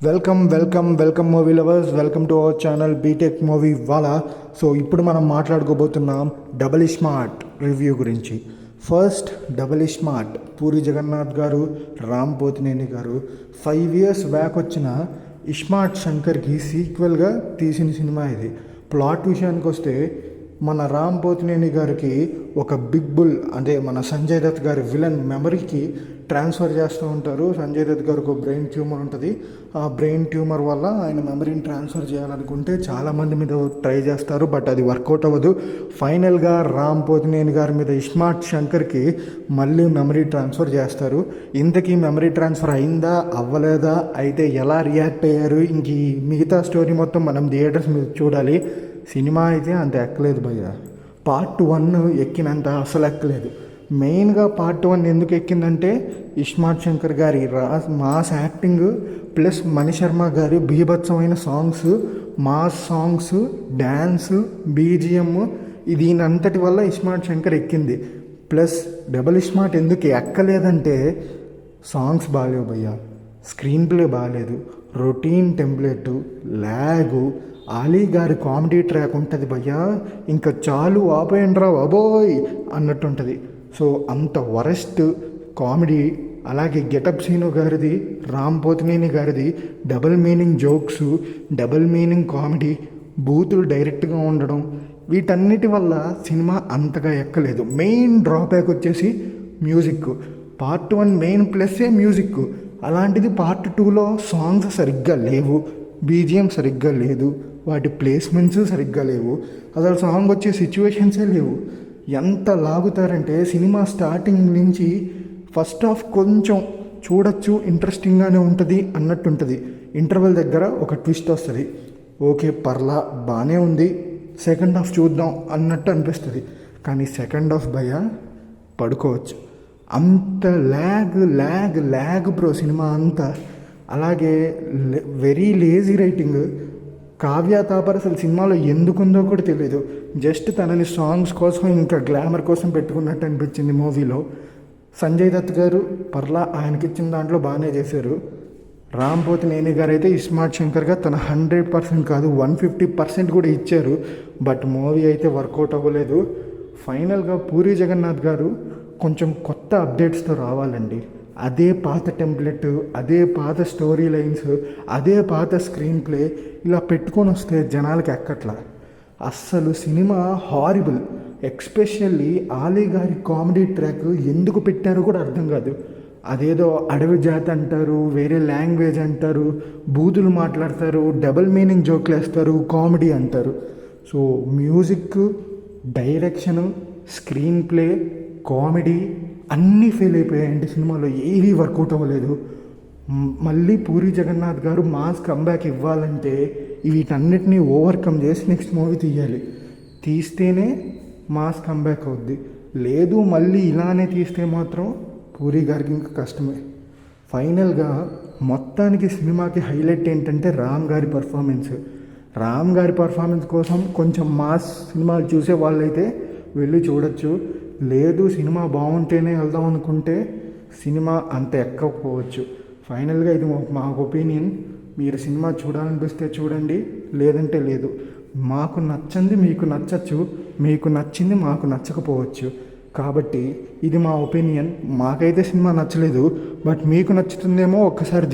Welcome movie lovers. Welcome to our channel BTech movie wala. So ఇప్పుడు మనం మాట్లాడుకోబోతున్నాం double smart review గురించి. First double smart Puri Jagannadh గారు, రామ్ పోతినేని గారు 5 years బ్యాక్ వచ్చిన ఇస్మార్ట్ శంకర్కి సీక్వెల్గా తీసిన సినిమా ఇది. ప్లాట్ విషయానికి వస్తే మన రామ్ పోతినేని గారికి ఒక బిగ్ బుల్ అంటే మన సంజయ్ దత్ గారి విలన్ మెమరీకి ట్రాన్స్ఫర్ చేస్తూ ఉంటారు. సంజయ్ దత్ గారికి ఒక బ్రెయిన్ ట్యూమర్ ఉంటుంది. ఆ బ్రెయిన్ ట్యూమర్ వల్ల ఆయన మెమరీని ట్రాన్స్ఫర్ చేయాలనుకుంటే చాలామంది మీద ట్రై చేస్తారు, బట్ అది వర్కౌట్ అవ్వదు. ఫైనల్గా రామ్ పోతినేని గారి మీద ఇస్మార్ట్ శంకర్కి మళ్ళీ మెమరీ ట్రాన్స్ఫర్ చేస్తారు. ఇంతకీ మెమరీ ట్రాన్స్ఫర్ అయిందా అవ్వలేదా, అయితే ఎలా రియాక్ట్ అయ్యారు, ఇంక ఈ మిగతా స్టోరీ మొత్తం మనం థియేటర్స్ మీద చూడాలి. సినిమా అయితే అంత ఎక్కలేదు భయ్య. పార్ట్ 1 ఎక్కినంత అసలు ఎక్కలేదు. మెయిన్గా పార్ట్ 1 ఎందుకు ఎక్కిందంటే ఇస్మార్ట్ శంకర్ గారి మాస్ యాక్టింగ్ ప్లస్ మణిశర్మ గారి బీభత్సమైన songs, mass songs, dance, BGM, దీనంతటి వల్ల ఇస్మార్ట్ శంకర్ ఎక్కింది. ప్లస్ డబల్ స్మార్ట్ ఎందుకు ఎక్కలేదంటే సాంగ్స్ బాగాలేవు భయ్య, స్క్రీన్ ప్లే బాగాలేదు, రొటీన్ టెంప్లెట్, ల్యాగు, ఆలీ గారి కామెడీ ట్రాక్ ఉంటుంది భయ్యా, ఇంకా చాలు ఆపేయండిరా బాబోయ్ అన్నట్టుంటుంది. సో అంత వరస్ట్ కామెడీ. అలాగే గెటప్ సీను గారిది, రామ్ పోతినేని గారిది double meaning jokes, double meaning comedy, బూతులు డైరెక్ట్గా ఉండడం, వీటన్నిటి వల్ల సినిమా అంతగా ఎక్కలేదు. మెయిన్ డ్రాబ్యాక్ వచ్చేసి మ్యూజిక్. పార్ట్ 1 మెయిన్ ప్లస్సే మ్యూజిక్. అలాంటిది పార్ట్ 2లో సాంగ్స్ సరిగ్గా లేవు, బీజిఎం సరిగ్గా లేదు, వాటి ప్లేస్మెంట్స్ సరిగ్గా లేవు, అసలు సాంగ్ వచ్చే సిచ్యువేషన్సే లేవు. ఎంత లాగుతారంటే సినిమా స్టార్టింగ్ నుంచి ఫస్ట్ హాఫ్ కొంచెం చూడొచ్చు, ఇంట్రెస్టింగ్గానే ఉంటుంది అన్నట్టుంటుంది. ఇంటర్వెల్ దగ్గర ఒక ట్విస్ట్ వస్తుంది, ఓకే పర్లా బాగానే ఉంది, సెకండ్ హాఫ్ చూద్దాం అన్నట్టు అనిపిస్తుంది. కానీ సెకండ్ హాఫ్ భయ పడుకోవచ్చు, అంత ల్యాగ్ బ్రో సినిమా అంతా. అలాగే very lazy writing. Kavya Thapar అసలు సినిమాలో ఎందుకుందో కూడా తెలియదు, జస్ట్ తనని సాంగ్స్ కోసం ఇంకా గ్లామర్ కోసం పెట్టుకున్నట్టు అనిపించింది మూవీలో. సంజయ్ దత్ గారు పర్లా ఆయనకిచ్చిన దాంట్లో బాగానే చేశారు. రామ్ పోతినేని గారు అయితే ఇస్మార్ట్ శంకర్గా తన 100% కాదు 150% కూడా ఇచ్చారు, బట్ మూవీ అయితే వర్కౌట్ అవ్వలేదు. ఫైనల్గా పూరి జగన్నాథ్ గారు కొంచెం కొత్త అప్డేట్స్తో రావాలండి. అదే పాత టెంప్లెట్, అదే పాత స్టోరీ లైన్స్, అదే పాత స్క్రీన్ ప్లే ఇలా పెట్టుకొని వస్తే జనాలకి ఎక్కట్లా. అస్సలు సినిమా హారిబుల్. ఎక్స్పెషల్లీ ఆలీ గారి కామెడీ ట్రాక్ ఎందుకు పెట్టారో కూడా అర్థం కాదు. అదేదో అడవి జాతి అంటారు, వేరే లాంగ్వేజ్ అంటారు, బూతులు మాట్లాడతారు, డబుల్ మీనింగ్ జోక్లు వేస్తారు, కామెడీ అంటారు. So music, direction, screen play, comedy అన్నీ ఫెయిల్ అయిపోయాయండి. సినిమాలో ఏవీ వర్కౌట్ అవ్వలేదు. మళ్ళీ పూరి జగన్నాథ్ గారు మాస్ కంబ్యాక్ ఇవ్వాలంటే వీటన్నిటిని ఓవర్కమ్ చేసి నెక్స్ట్ మూవీ తీయాలి. తీస్తేనే మాస్ కంబ్యాక్ అవుద్ది. లేదు మళ్ళీ ఇలానే తీస్తే మాత్రం పూరి గారికి ఇంకా కష్టమే. ఫైనల్గా మొత్తానికి సినిమాకి హైలైట్ ఏంటంటే రామ్ గారి పర్ఫార్మెన్స్. రామ్ గారి పర్ఫార్మెన్స్ కోసం కొంచెం మాస్ సినిమాలు చూసే వాళ్ళైతే వెళ్ళి చూడొచ్చు. లేదు సినిమా బాగుంటేనే వెళ్దాం అనుకుంటే సినిమా అంత ఎక్కకపోవచ్చు. ఫైనల్గా ఇది మా ఒపీనియన్. మీరు సినిమా చూడాలనిపిస్తే చూడండి, లేదంటే లేదు. మాకు నచ్చింది మీకు నచ్చచ్చు, మీకు నచ్చింది మాకు నచ్చకపోవచ్చు. కాబట్టి ఇది మా ఒపీనియన్. మాకైతే సినిమా నచ్చలేదు, బట్ మీకు నచ్చుతుందేమో ఒక్కసారి